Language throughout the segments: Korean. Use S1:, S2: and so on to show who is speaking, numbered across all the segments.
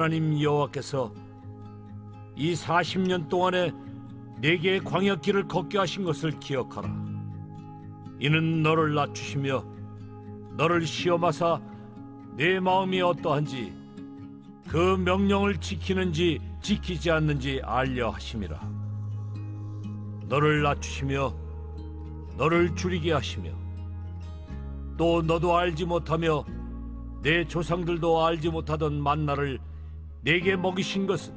S1: 하나님 여호와께서 이 40년 동안에 내게 광야길을 걷게 하신 것을 기억하라. 이는 너를 낮추시며 너를 시험하사 내 마음이 어떠한지 그 명령을 지키는지 지키지 않는지 알려 하심이라. 너를 낮추시며 너를 줄이게 하시며 또 너도 알지 못하며 내 조상들도 알지 못하던 만나를 내게 먹이신 것은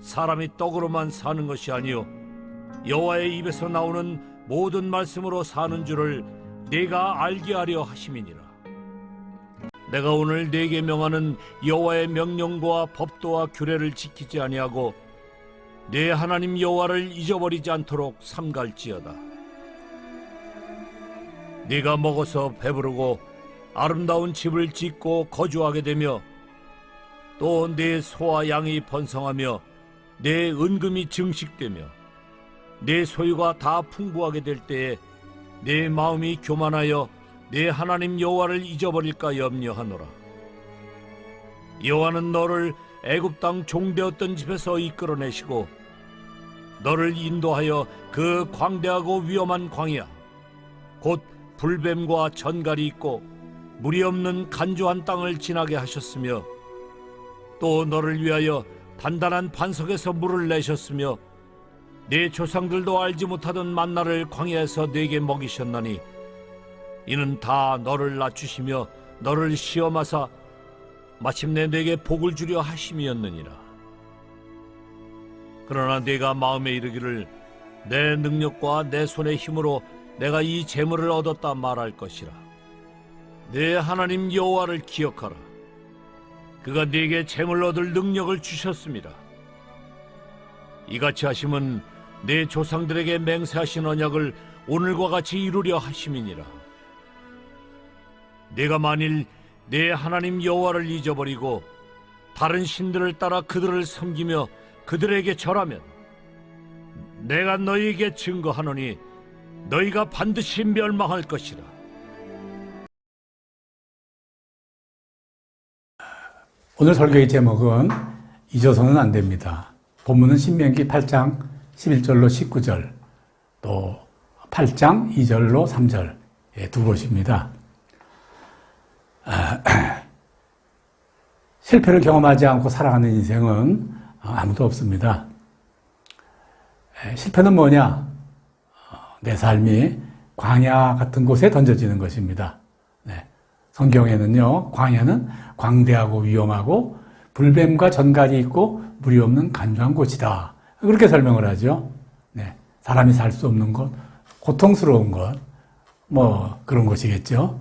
S1: 사람이 떡으로만 사는 것이 아니요 여호와의 입에서 나오는 모든 말씀으로 사는 줄을 내가 알게 하려 하심이니라. 내가 오늘 네게 명하는 여호와의 명령과 법도와 규례를 지키지 아니하고 내 하나님 여호와를 잊어버리지 않도록 삼갈지어다. 네가 먹어서 배부르고 아름다운 집을 짓고 거주하게 되며 또 내 소와 양이 번성하며 내 은금이 증식되며 내 소유가 다 풍부하게 될 때에 내 마음이 교만하여 내 하나님 여호와를 잊어버릴까 염려하노라. 여호와는 너를 애굽 땅 종되었던 집에서 이끌어내시고 너를 인도하여 그 광대하고 위험한 광야 곧 불뱀과 전갈이 있고 물이 없는 간조한 땅을 지나게 하셨으며 또 너를 위하여 단단한 반석에서 물을 내셨으며 내 조상들도 알지 못하던 만나를 광야에서 내게 먹이셨나니 이는 다 너를 낮추시며 너를 시험하사 마침내 내게 복을 주려 하심이었느니라. 그러나 네가 마음에 이르기를 내 능력과 내 손의 힘으로 내가 이 재물을 얻었다 말할 것이라. 내 하나님 여호와를 기억하라. 그가 네게 재물 얻을 능력을 주셨습니다. 이같이 하심은 내 조상들에게 맹세하신 언약을 오늘과 같이 이루려 하심이니라. 네가 만일 내 하나님 여호와를 잊어버리고 다른 신들을 따라 그들을 섬기며 그들에게 절하면 내가 너희에게 증거하노니 너희가 반드시 멸망할 것이라.
S2: 오늘 설교의 제목은 잊어서는 안 됩니다. 본문은 신명기 8장 11절로 19절, 또 8장 2절로 3절 두 곳입니다. 실패를 경험하지 않고 살아가는 인생은 아무도 없습니다. 실패는 뭐냐? 내 삶이 광야 같은 곳에 던져지는 것입니다. 성경에는요, 광야는 광대하고 위험하고 불뱀과 전갈이 있고 물이 없는 간조한 곳이다. 그렇게 설명을 하죠. 사람이 살 수 없는 곳, 고통스러운 것, 그런 곳이겠죠.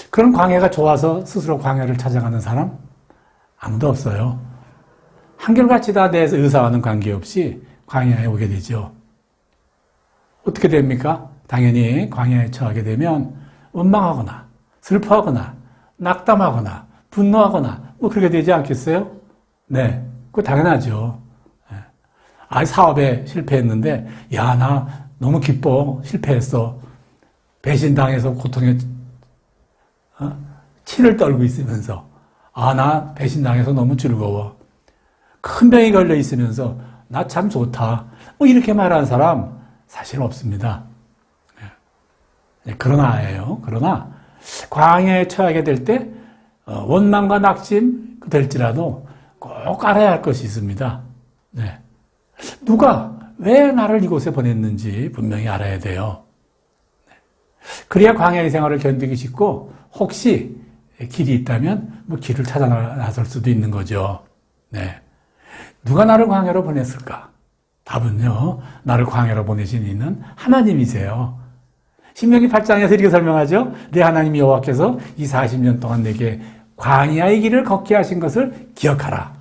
S2: 그런 광야가 좋아서 스스로 광야를 찾아가는 사람 아무도 없어요. 한결같이 다 내 의사와는 관계없이 광야에 오게 되죠. 어떻게 됩니까? 당연히 광야에 처하게 되면 원망하거나 슬퍼하거나 낙담하거나 분노하거나 그렇게 되지 않겠어요? 그거 당연하죠. 사업에 실패했는데 나 너무 기뻐. 실패했어. 배신당해서 고통에 치를 떨고 있으면서 나 배신당해서 너무 즐거워. 큰 병이 걸려 있으면서 나 참 좋다. 이렇게 말하는 사람 사실 없습니다. 그러나예요. 그러나 광야에 처하게 될 때 원망과 낙심 될지라도 꼭 알아야 할 것이 있습니다. 누가 왜 나를 이곳에 보냈는지 분명히 알아야 돼요. 그래야 광야의 생활을 견디기 쉽고 혹시 길이 있다면 길을 찾아 나설 수도 있는 거죠. 누가 나를 광야로 보냈을까? 답은요, 나를 광야로 보내신 이는 하나님이세요. 신명기 8장에서 이렇게 설명하죠. 내 하나님 여호와께서 이 40년 동안 내게 광야의 길을 걷게 하신 것을 기억하라.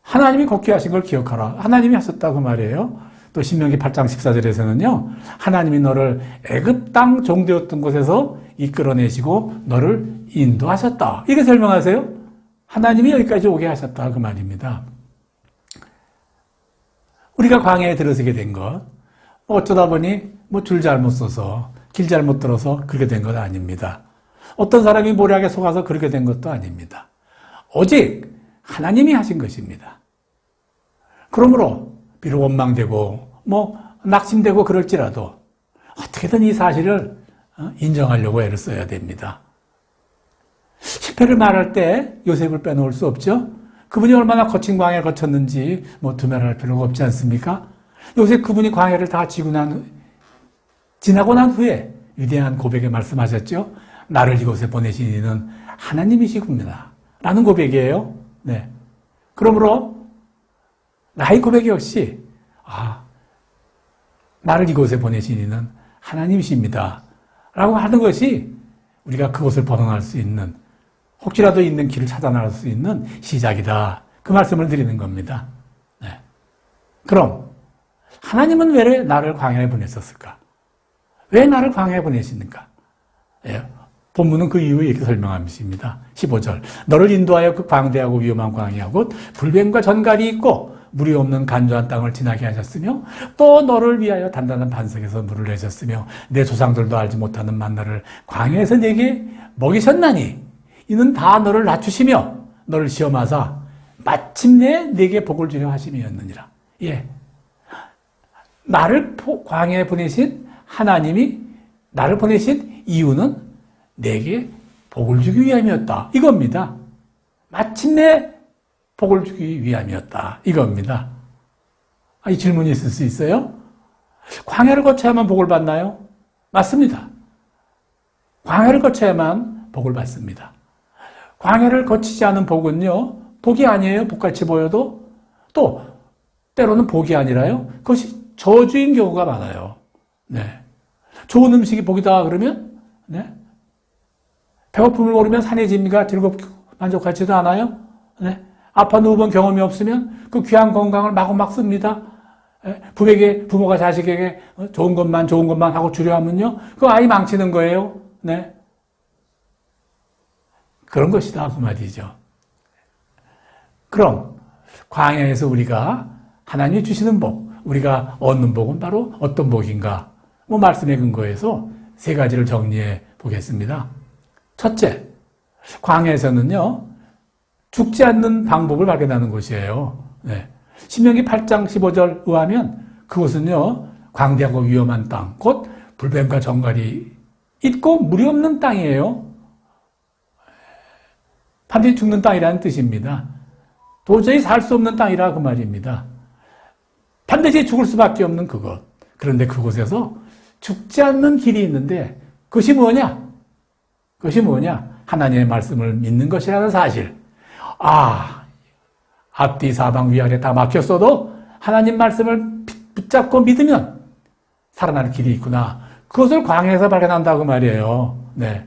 S2: 하나님이 걷게 하신 걸 기억하라. 하나님이 하셨다고 말이에요. 또 신명기 8장 14절에서는요. 하나님이 너를 애굽 땅 종되었던 곳에서 이끌어내시고 너를 인도하셨다. 이렇게 설명하세요. 하나님이 여기까지 오게 하셨다. 그 말입니다. 우리가 광야에 들어서게 된 것, 어쩌다 보니 줄 잘못 써서 길 잘못 들어서 그렇게 된 건 아닙니다. 어떤 사람이 모략에 속아서 그렇게 된 것도 아닙니다. 오직 하나님이 하신 것입니다. 그러므로 비록 원망되고 낙심되고 그럴지라도 어떻게든 이 사실을 인정하려고 애를 써야 됩니다. 실패를 말할 때 요셉을 빼놓을 수 없죠. 그분이 얼마나 거친 광야를 거쳤는지 두말할 필요가 없지 않습니까? 요셉 그분이 광야를 다 지나고 난 후에 위대한 고백에 말씀하셨죠. 나를 이곳에 보내신 이는 하나님이시구나 라는 고백이에요. 네. 그러므로 나의 고백 역시 나를 이곳에 보내신 이는 하나님이십니다 라고 하는 것이 우리가 그곳을 벗어날 수 있는, 혹시라도 있는 길을 찾아나갈 수 있는 시작이다. 그 말씀을 드리는 겁니다. 네. 그럼 하나님은 왜 나를 광야에 보냈었을까? 왜 나를 광야에 보내시는가? 예. 본문은 그 이유에 이렇게 설명합니다. 15절. 너를 인도하여 그 광대하고 위험한 광야 곧 불뱀과 전갈이 있고 물이 없는 간조한 땅을 지나게 하셨으며 또 너를 위하여 단단한 반석에서 물을 내셨으며 내 조상들도 알지 못하는 만나를 광야에서 내게 먹이셨나니 이는 다 너를 낮추시며 너를 시험하사 마침내 내게 복을 주려 하심이었느니라. 예. 나를 광야에 보내신 하나님이 나를 보내신 이유는 내게 복을 주기 위함이었다. 이겁니다. 마침내 복을 주기 위함이었다. 이겁니다. 이 질문이 있을 수 있어요? 광야를 거쳐야만 복을 받나요? 맞습니다. 광야를 거쳐야만 복을 받습니다. 광야를 거치지 않은 복은요, 복이 아니에요. 복같이 보여도. 또 때로는 복이 아니라요, 그것이 저주인 경우가 많아요. 네. 좋은 음식이 복이다 그러면, 네. 배고픔을 모르면 산해집니까? 즐겁고 만족하지도 않아요? 네. 아파 누워본 경험이 없으면 그 귀한 건강을 마구막 씁니다. 부모가 자식에게 좋은 것만 하고 주려 하면요, 그 아이 망치는 거예요. 네. 그런 것이다. 그 말이죠. 그럼, 광야에서 우리가 하나님이 주시는 복, 우리가 얻는 복은 바로 어떤 복인가? 말씀의 근거에서 세 가지를 정리해 보겠습니다. 첫째, 광야에서는요, 죽지 않는 방법을 발견하는 곳이에요. 네. 신명기 8장 15절 의하면 그곳은요, 광대하고 위험한 땅, 곧 불뱀과 정갈이 있고 물이 없는 땅이에요. 반드시 죽는 땅이라는 뜻입니다. 도저히 살 수 없는 땅이라 그 말입니다. 반드시 죽을 수밖에 없는 그곳. 그런데 그곳에서 죽지 않는 길이 있는데 그것이 뭐냐? 그것이 뭐냐? 하나님의 말씀을 믿는 것이라는 사실. 앞뒤 사방 위아래 다 막혔어도 하나님 말씀을 붙잡고 믿으면 살아날 길이 있구나. 그것을 광야에서 발견한다고 말이에요. 네.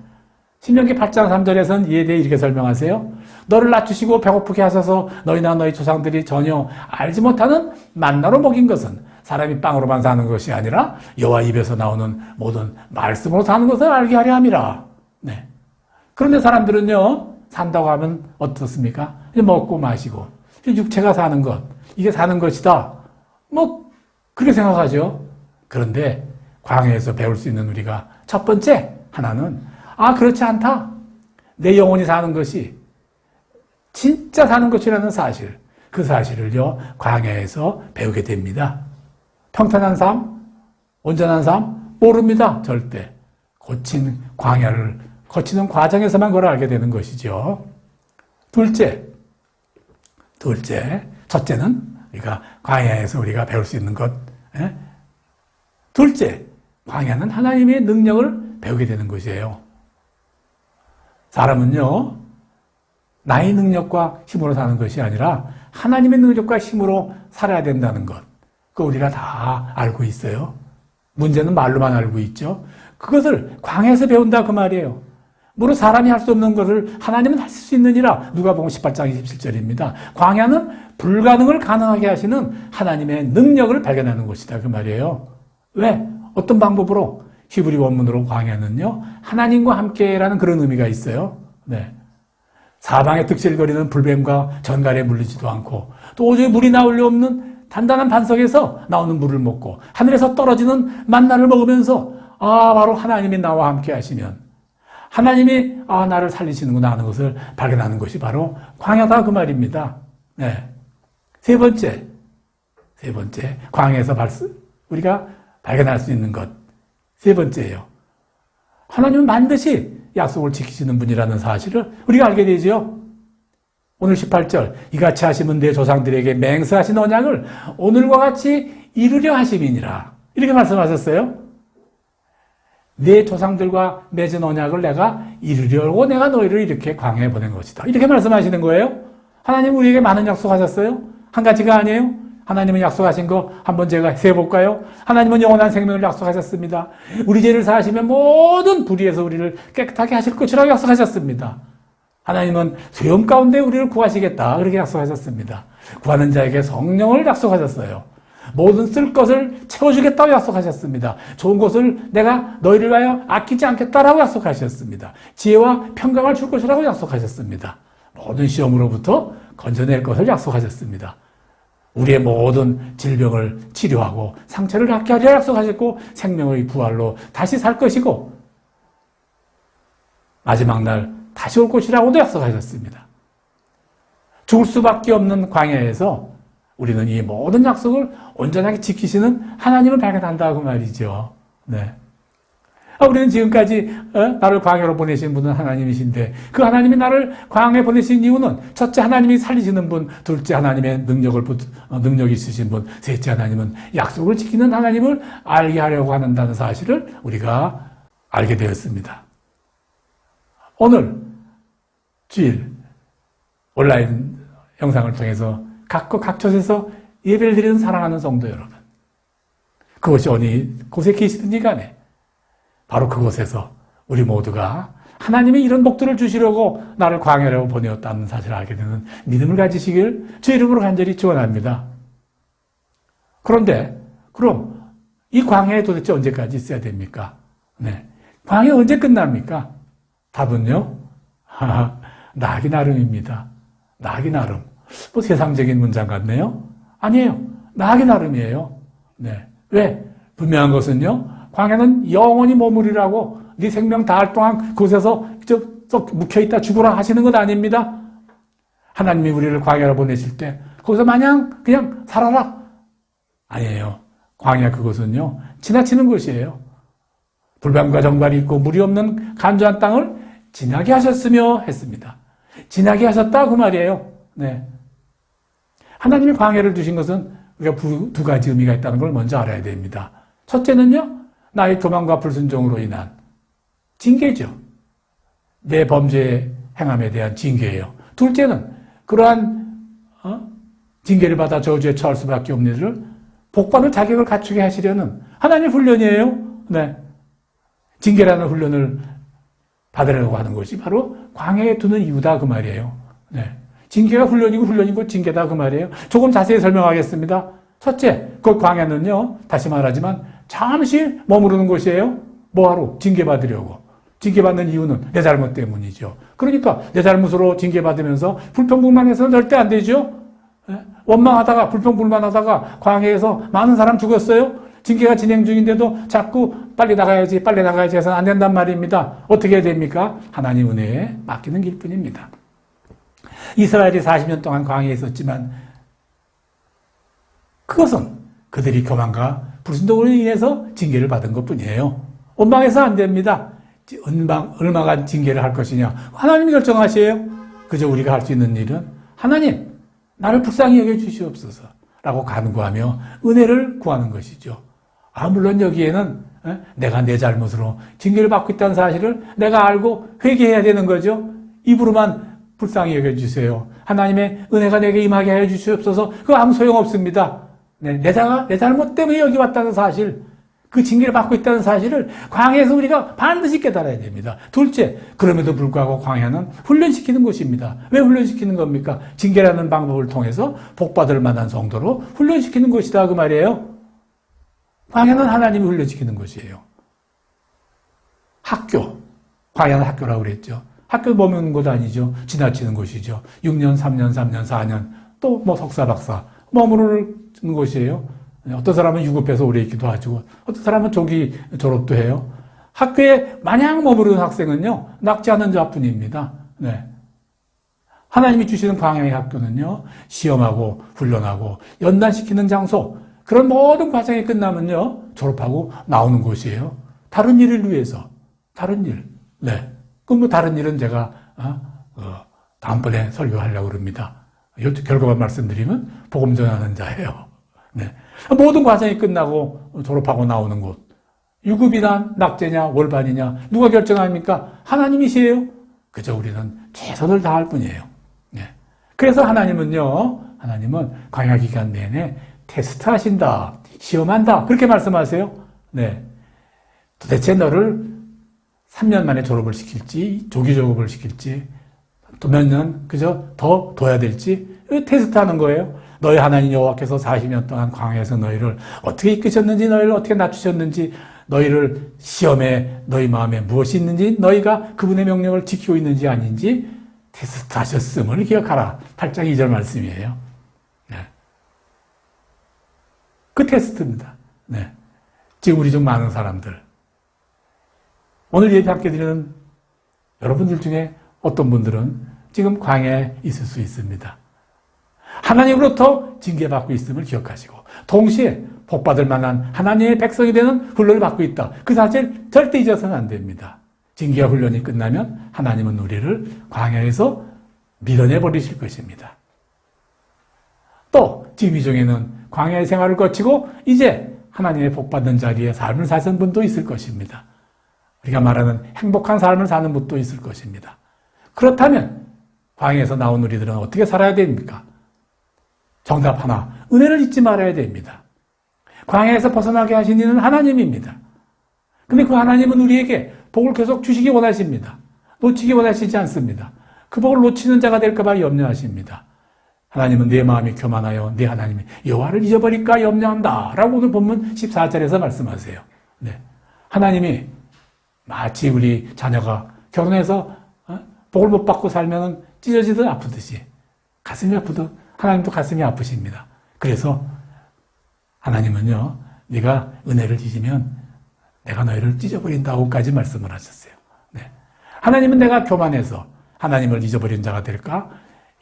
S2: 신명기 8장 3절에서는 이에 대해 이렇게 설명하세요. 너를 낮추시고 배고프게 하셔서 너희나 너희 조상들이 전혀 알지 못하는 만나로 먹인 것은 사람이 빵으로만 사는 것이 아니라 여호와 입에서 나오는 모든 말씀으로 사는 것을 알게 하려 함이라. 네. 그런데 사람들은요, 산다고 하면 어떻습니까? 먹고 마시고 육체가 사는 것, 이게 사는 것이다. 그렇게 생각하죠. 그런데 광야에서 배울 수 있는 우리가 첫 번째 하나는 그렇지 않다. 내 영혼이 사는 것이 진짜 사는 것이라는 사실, 그 사실을요, 광야에서 배우게 됩니다. 평탄한 삶, 온전한 삶 모릅니다. 절대. 거친 광야를 거치는 과정에서만 그걸 알게 되는 것이죠. 둘째, 첫째는 우리가 광야에서 우리가 배울 수 있는 것. 둘째, 광야는 하나님의 능력을 배우게 되는 것이에요. 사람은요, 나의 능력과 힘으로 사는 것이 아니라 하나님의 능력과 힘으로 살아야 된다는 것. 그거 우리가 다 알고 있어요. 문제는 말로만 알고 있죠. 그것을 광야에서 배운다 그 말이에요. 무릇 사람이 할 수 없는 것을 하나님은 할 수 있느니라. 누가복음 18장 27절입니다. 광야는 불가능을 가능하게 하시는 하나님의 능력을 발견하는 곳이다 그 말이에요. 왜? 어떤 방법으로? 히브리 원문으로 광야는요, 하나님과 함께라는 그런 의미가 있어요. 네. 사방에 득실거리는 불뱀과 전갈에 물리지도 않고 또 오죽에 물이 나올 리 없는 단단한 반석에서 나오는 물을 먹고 하늘에서 떨어지는 만나를 먹으면서 바로 하나님이 나와 함께 하시면 하나님이 나를 살리시는구나 하는 것을 발견하는 것이 바로 광야다 그 말입니다. 네. 세 번째, 광야에서 우리가 발견할 수 있는 것. 세 번째예요. 하나님은 반드시 약속을 지키시는 분이라는 사실을 우리가 알게 되죠. 오늘 18절, 이같이 하시면 내 조상들에게 맹세하신 언약을 오늘과 같이 이루려 하심이니라. 이렇게 말씀하셨어요. 내 조상들과 맺은 언약을 내가 이루려고 내가 너희를 이렇게 광야에 보낸 것이다. 이렇게 말씀하시는 거예요. 하나님 우리에게 많은 약속하셨어요. 한 가지가 아니에요. 하나님은 약속하신 거 한번 제가 세볼까요? 하나님은 영원한 생명을 약속하셨습니다. 우리 죄를 사하시면 모든 불의에서 우리를 깨끗하게 하실 것이라고 약속하셨습니다. 하나님은 수염 가운데 우리를 구하시겠다. 그렇게 약속하셨습니다. 구하는 자에게 성령을 약속하셨어요. 모든 쓸 것을 채워주겠다고 약속하셨습니다. 좋은 것을 내가 너희를 위하여 아끼지 않겠다라고 약속하셨습니다. 지혜와 평강을 줄 것이라고 약속하셨습니다. 모든 시험으로부터 건져낼 것을 약속하셨습니다. 우리의 모든 질병을 치료하고 상처를 낫게 하려 약속하셨고 생명의 부활로 다시 살 것이고 마지막 날 다시 올 것이라고도 약속하셨습니다. 죽을 수밖에 없는 광야에서 우리는 이 모든 약속을 온전하게 지키시는 하나님을 발견한다고 말이죠. 네. 우리는 지금까지 나를 광야로 보내신 분은 하나님이신데 그 하나님이 나를 광야에 보내신 이유는 첫째 하나님이 살리시는 분, 둘째 하나님의 능력이 있으신 분, 셋째 하나님은 약속을 지키는 하나님을 알게 하려고 한다는 사실을 우리가 알게 되었습니다. 오늘 주일 온라인 영상을 통해서 각 곳에서 예배를 드리는 사랑하는 성도 여러분, 그것이 어느 곳에 계시든지 간에 바로 그곳에서 우리 모두가 하나님이 이런 복들을 주시려고 나를 광야로 보내었다는 사실을 알게 되는 믿음을 가지시길 주 이름으로 간절히 축원합니다. 그런데 그럼 이 광야에 도대체 언제까지 있어야 됩니까? 네. 광야 언제 끝납니까? 답은요? 나기 나름입니다. 나기 나름. 뭐 세상적인 문장 같네요? 아니에요. 나기 나름이에요. 네. 왜? 분명한 것은요, 광야는 영원히 머무리라고 네 생명 다할 동안 그곳에서 썩 묵혀있다 죽으라 하시는 것 아닙니다. 하나님이 우리를 광야로 보내실 때 거기서 마냥 그냥 살아라. 아니에요. 광야 그것은요, 지나치는 곳이에요. 불뱀과 정갈이 있고 물이 없는 간조한 땅을 지나게 하셨으며 했습니다. 지나게 하셨다 그 말이에요. 네. 하나님이 광야를 주신 것은 우리가 두 가지 의미가 있다는 걸 먼저 알아야 됩니다. 첫째는요, 나의 교만과 불순종으로 인한 징계죠. 내 범죄 행함에 대한 징계예요. 둘째는 그러한 징계를 받아 저주에 처할 수밖에 없는 이들을 복받을 자격을 갖추게 하시려는 하나님의 훈련이에요. 네. 징계라는 훈련을 받으려고 하는 것이 바로 광야에 두는 이유다 그 말이에요. 네. 징계가 훈련이고 징계다 그 말이에요. 조금 자세히 설명하겠습니다. 첫째, 그 광야는요, 다시 말하지만 잠시 머무르는 곳이에요. 뭐하러? 징계받으려고. 징계받는 이유는 내 잘못 때문이죠. 그러니까 내 잘못으로 징계받으면서 불평불만해서는 절대 안 되죠. 원망하다가 불평불만하다가 광야에서 많은 사람 죽었어요. 징계가 진행 중인데도 자꾸 빨리 나가야지 해서는 안 된단 말입니다. 어떻게 해야 됩니까? 하나님 은혜에 맡기는 길뿐입니다. 이스라엘이 40년 동안 광야에 있었지만 그것은 그들이 교만과 불순종으로 인해서 징계를 받은 것뿐이에요. 원망해서 안 됩니다. 얼마간 징계를 할 것이냐 하나님이 결정하세요. 그저 우리가 할 수 있는 일은 하나님 나를 불쌍히 여겨 주시옵소서 라고 간구하며 은혜를 구하는 것이죠. 물론 여기에는 내가 내 잘못으로 징계를 받고 있다는 사실을 내가 알고 회개해야 되는 거죠. 입으로만 불쌍히 여겨주세요. 하나님의 은혜가 내게 임하게 하여 주시옵소서. 그거 아무 소용없습니다. 네, 내 잘못 때문에 여기 왔다는 사실, 그 징계를 받고 있다는 사실을 광야에서 우리가 반드시 깨달아야 됩니다. 둘째, 그럼에도 불구하고 광야는 훈련시키는 곳입니다. 왜 훈련시키는 겁니까? 징계라는 방법을 통해서 복받을 만한 정도로 훈련시키는 곳이다 그 말이에요. 광야는 하나님이 훈련시키는 곳이에요. 학교, 광야는 학교라고 그랬죠. 학교 머무는 곳 아니죠. 지나치는 곳이죠. 6년, 3년, 4년, 또 뭐 석사, 박사 머무르는 곳이에요. 어떤 사람은 유급해서 오래 있기도 하죠. 어떤 사람은 조기 졸업도 해요. 학교에 마냥 머무르는 학생은요, 낙제하는 자뿐입니다. 네. 하나님이 주시는 광야의 학교는요, 시험하고 훈련하고 연단시키는 장소, 그런 모든 과정이 끝나면요, 졸업하고 나오는 곳이에요. 다른 일을 위해서. 다른 일. 네. 그럼 뭐 다른 일은 제가, 다음번에 설교하려고 그럽니다. 결과만 말씀드리면 복음 전하는 자예요. 네. 모든 과정이 끝나고 졸업하고 나오는 곳. 유급이나 낙제냐, 월반이냐, 누가 결정합니까? 하나님이시에요. 그저 우리는 최선을 다할 뿐이에요. 네. 그래서 하나님은 광야 기간 내내 테스트 하신다. 시험한다. 그렇게 말씀하세요. 네. 도대체 너를 3년 만에 졸업을 시킬지, 조기 졸업을 시킬지, 또 몇 년, 그저 더 둬야 될지, 테스트 하는 거예요. 너희 하나님 여호와께서 40년 동안 광야에서 너희를 어떻게 이끄셨는지, 너희를 어떻게 낮추셨는지, 너희를 시험에 너희 마음에 무엇이 있는지, 너희가 그분의 명령을 지키고 있는지 아닌지 테스트 하셨음을 기억하라. 8장 2절 말씀이에요. 네. 그 테스트입니다. 네. 지금 우리 중 많은 사람들, 오늘 예배 함께 드리는 여러분들 중에 어떤 분들은 지금 광야에 있을 수 있습니다. 하나님으로부터 징계받고 있음을 기억하시고 동시에 복받을 만한 하나님의 백성이 되는 훈련을 받고 있다. 그 사실 절대 잊어서는 안 됩니다. 징계와 훈련이 끝나면 하나님은 우리를 광야에서 밀어내버리실 것입니다. 또 지금 이 중에는 광야의 생활을 거치고 이제 하나님의 복받는 자리에 삶을 사는 분도 있을 것입니다. 우리가 말하는 행복한 삶을 사는 분도 있을 것입니다. 그렇다면 광야에서 나온 우리들은 어떻게 살아야 됩니까? 정답 하나, 은혜를 잊지 말아야 됩니다. 광야에서 벗어나게 하신 이는 하나님입니다. 근데 그 하나님은 우리에게 복을 계속 주시기 원하십니다. 놓치기 원하시지 않습니다. 그 복을 놓치는 자가 될까 봐 염려하십니다. 하나님은 내 마음이 교만하여 내 하나님이 여호와를 잊어버릴까 염려한다 라고 오늘 본문 14절에서 말씀하세요. 네. 하나님이 마치 우리 자녀가 결혼해서 복을 못 받고 살면 찢어지듯 아프듯이 가슴이 아프듯 하나님도 가슴이 아프십니다. 그래서 하나님은요, 네가 은혜를 잊으면 내가 너희를 찢어버린다고까지 말씀을 하셨어요. 네. 하나님은 내가 교만해서 하나님을 잊어버린 자가 될까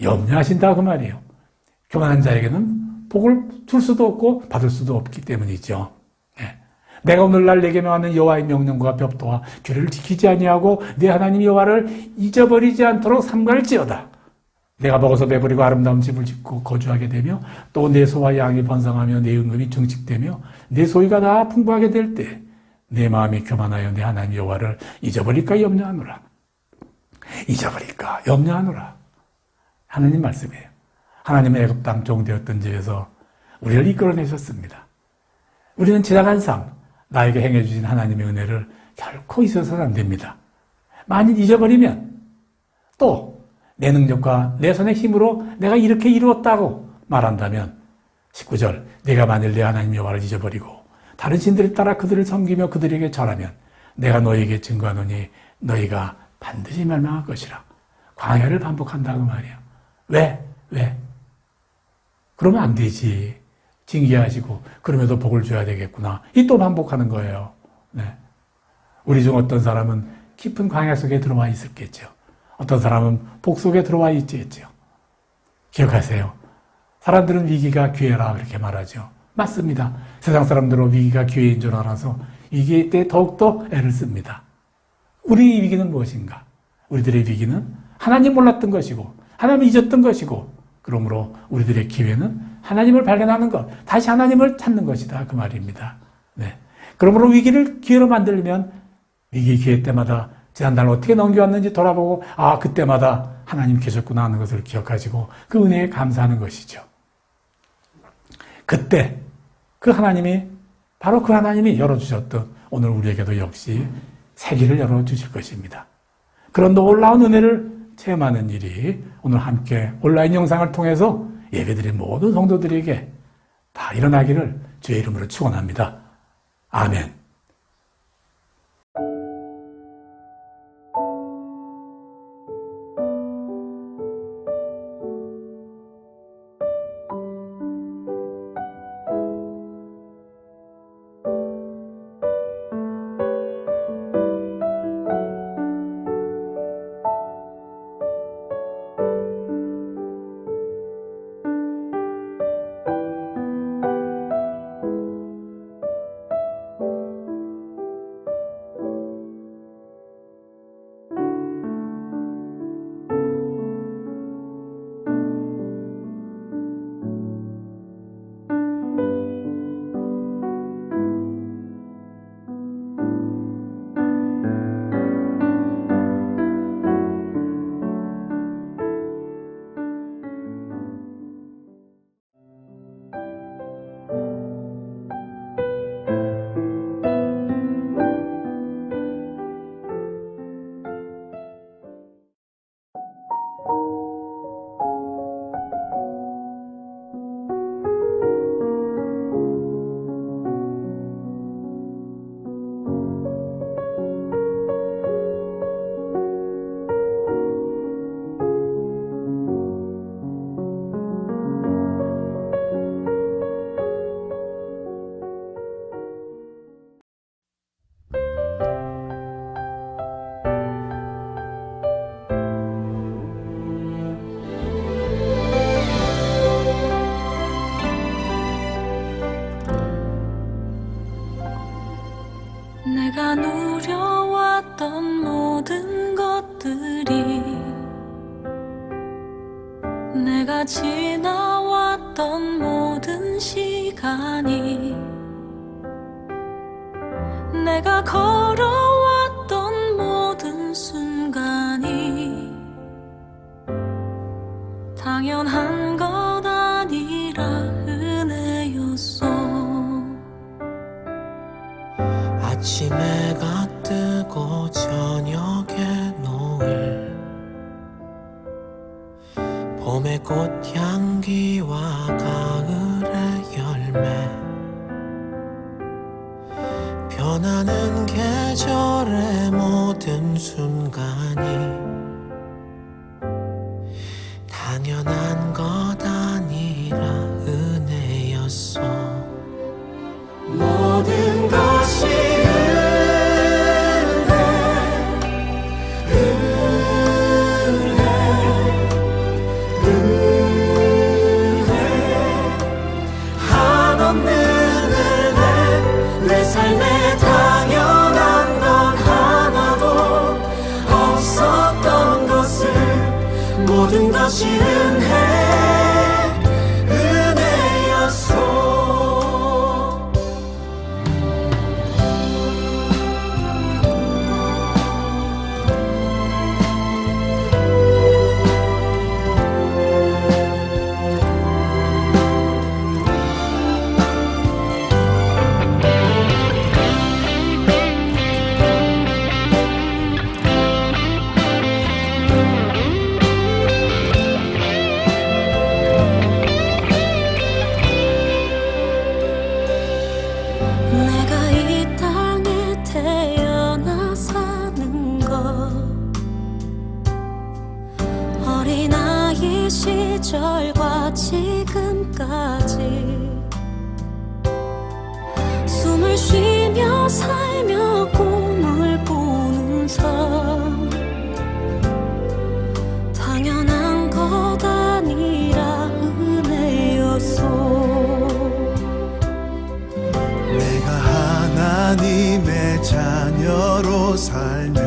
S2: 염려하신다 그 말이에요. 교만한 자에게는 복을 줄 수도 없고 받을 수도 없기 때문이죠. 네. 내가 오늘날 내게 명하는 여호와의 명령과 법도와 규례를 지키지 아니하고 내 하나님 여호와를 잊어버리지 않도록 삼갈지어다. 내가 먹어서 배부리고 아름다운 집을 짓고 거주하게 되며 또 내 소와 양이 번성하며 내 은금이 증식되며 내 소유가 다 풍부하게 될 때 내 마음이 교만하여 내 하나님 여호와를 잊어버릴까 염려하노라. 잊어버릴까 염려하노라. 하나님 말씀이에요. 하나님의 애굽 땅 종되었던 집에서 우리를 이끌어내셨습니다. 우리는 지나간 삶, 나에게 행해주신 하나님의 은혜를 결코 잊어서는 안 됩니다. 만일 잊어버리면 또 내 능력과 내 손의 힘으로 내가 이렇게 이루었다고 말한다면 19절 내가 만일 내 하나님 여호와를 잊어버리고 다른 신들을 따라 그들을 섬기며 그들에게 절하면 내가 너희에게 증거하노니 너희가 반드시 멸망할 것이라. 광야를 반복한다고 말이에요. 왜? 그러면 안 되지. 징계하시고 그럼에도 복을 줘야 되겠구나. 이 또 반복하는 거예요. 네. 우리 중 어떤 사람은 깊은 광야 속에 들어와 있었겠죠. 어떤 사람은 복 속에 들어와 있겠죠. 기억하세요. 사람들은 위기가 기회라 그렇게 말하죠. 맞습니다. 세상 사람들은 위기가 기회인 줄 알아서 위기 때 더욱더 애를 씁니다. 우리의 위기는 무엇인가? 우리들의 위기는 하나님 몰랐던 것이고 하나님을 잊었던 것이고 그러므로 우리들의 기회는 하나님을 발견하는 것, 다시 하나님을 찾는 것이다 그 말입니다. 네. 그러므로 위기를 기회로 만들면 위기 기회 때마다 지난달 어떻게 넘겨왔는지 돌아보고 그때마다 하나님 계셨구나 하는 것을 기억하시고 그 은혜에 감사하는 것이죠. 그때 그 하나님이 바로 그 하나님이 열어주셨던 오늘 우리에게도 역시 새 길을 열어주실 것입니다. 그런 놀라운 은혜를 체험하는 일이 오늘 함께 온라인 영상을 통해서 예배드린 모든 성도들에게 다 일어나기를 주의 이름으로 축원합니다. 아멘.
S3: 내가 지나왔던 모든 시간이, 내가 걸어왔던 모든 순간이 당연한 것 아니라 은혜였어.
S4: 아침에가 뜨고 저녁에 노을, 봄의 꽃향기와 가을의 열매, 변하는 계절의 모든 순간이 당연한 것 아니라 은혜였어. 모든 것이 한없는 은혜, 내 삶에 당연한 건 하나도 없었던 것을, 모든 것이 은혜였어.
S3: 내가 이 땅에 태어나 사는 것, 어린아이 시절과 지금까지 숨을 쉬며 살며 꿈을 꾸는 삶, 당연한 것 아니라 은혜였어.
S5: 내가 하나님의 자녀로 살며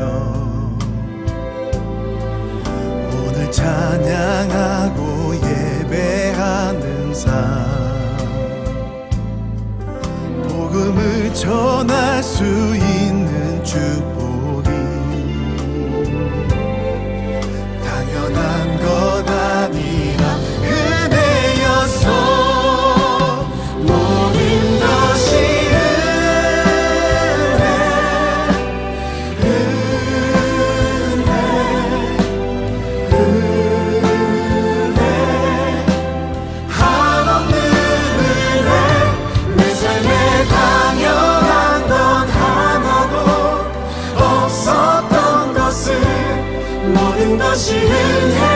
S5: 오늘 찬양하고 예배하는 삶, 복음을 전할 수 있는 축복이 당연한 것 아니라 은혜였어. 모든 것이 한없는 은혜, 내 삶에 당연한 건 하나도 없었던 것을, 모든 것이 은혜